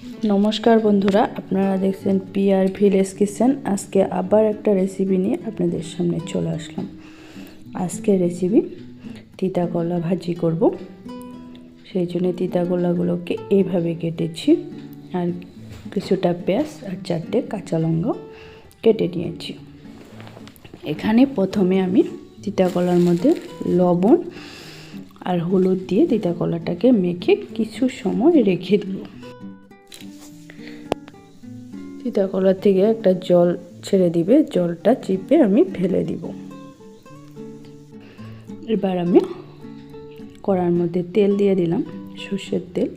नमस्कार बंधुरा आपनारा देखছেন পিআর ভিলেজ किचन। आज के आबार एक रेसिपि निये आपनादेर सामने चले आसलाम। आजकेर रेसिपि तीता करला भाजी करब। सेई जोन्नो तीता करलागुलोके एइभाবে केटेछि और किछुटा पेঁয়াজ और 4टे काँचा लंका केटे निয়েছি। एखाने प्रथमे आमि तीता करलार मध्य लवण और हलुद दिए तीता करलाटाके मेखे किछु समय रेखे देब। तीता करला थेके एकटा जल छेड़े दिबे, जलटा चिपे आमी फेले दिब। एबार आमी कड़ार मध्य तेल दिए दिलाम, सर्षेर तेल,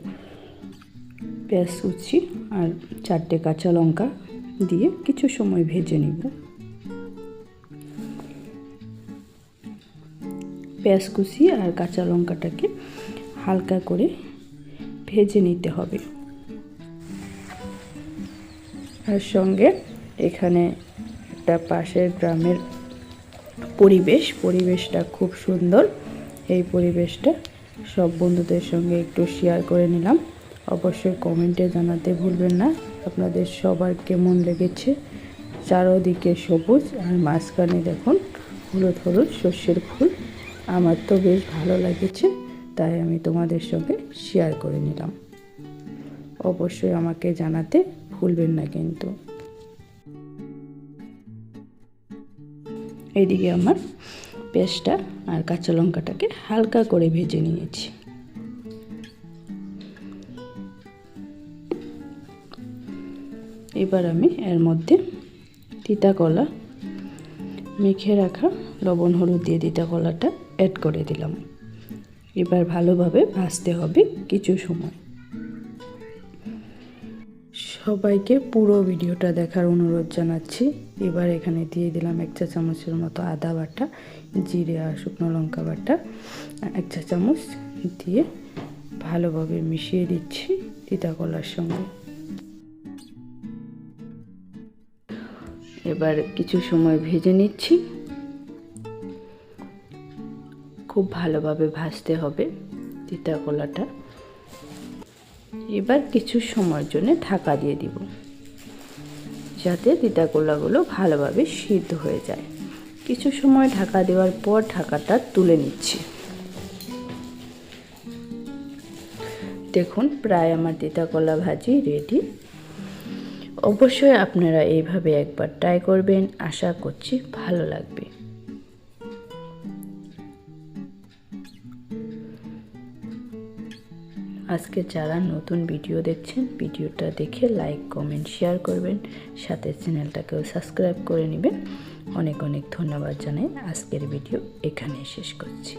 पेঁয়াজ कुचि और 4टे काँचा लंका दिए किछु समय भेजे निब। पेঁয়াজ कुचि और काँचा लंकाटाके हालका करे भेजे निते हबे। और संगे एखाने एक पाशेर ग्रामेर परिवेशटा खूब सुंदर। এই পরিবেশটা सब बंधुদের संगे एकटू शेयर करे निलाम। अवश्य कमेंटे जानाते भूलबेन ना आपनादेर सबार केमन लेगेছে। चारोदिके सबुज और माझखाने देखुन हलुद हलुद शस्येर फुल। आमार तो बेश भालो लेगेছে, ताई आमी तोमादेर संगे शेयर करे निलाम। अवश्य आमाके जानाते भूलबेन ना किन्तु। एदिके आमार पेঁয়াজটা और काँचा लंकाटाके हालका करे भेजे निয়েছি। एबार आमी एर मध्य तीता करला मेखे राखा लवण हलुद दिए तीता करलाटा एड करे दिलाम। एबार भालोभाबे भाजते हबे किछु समय। सबाइके पुरो भिडियोटा देखार अनुरोध जानाচ্ছি। एबार एखाने दिए दिलाम 1 चा चामचेर मतो आदा बाटा, जिरे और शुकनो लंका बाटा 1 चा चामच दिए भालोभाबे मिशिए दिচ্ছি तीता करलार संगे। एबार किछु समय भेजे निচ্ছি। खूब भालोभाबे भाजते हबे तीता करलाटा। एबार किछु समয়ের জন্য ঢাকা দিয়ে দিব, যাতে तीता করলাগুলো ভালোভাবে সিদ্ধ হয়ে যায়। কিছু সময় ঢাকা দেওয়ার পর ঢাকাটা তুলে নিচ্ছি। দেখুন প্রায় আমার तीता করলা ভাজি রেডি। অবশ্যই আপনারা এইভাবে একবার ট্রাই করবেন, আশা করছি ভালো লাগবে। আজকে যারা নতুন ভিডিও দেখছেন ভিডিওটা দেখে লাইক কমেন্ট শেয়ার করবেন, সাথে চ্যানেলটাকেও সাবস্ক্রাইব করে নেবেন। অনেক অনেক ধন্যবাদ জানাই। আজকের ভিডিও এখানেই শেষ করছি।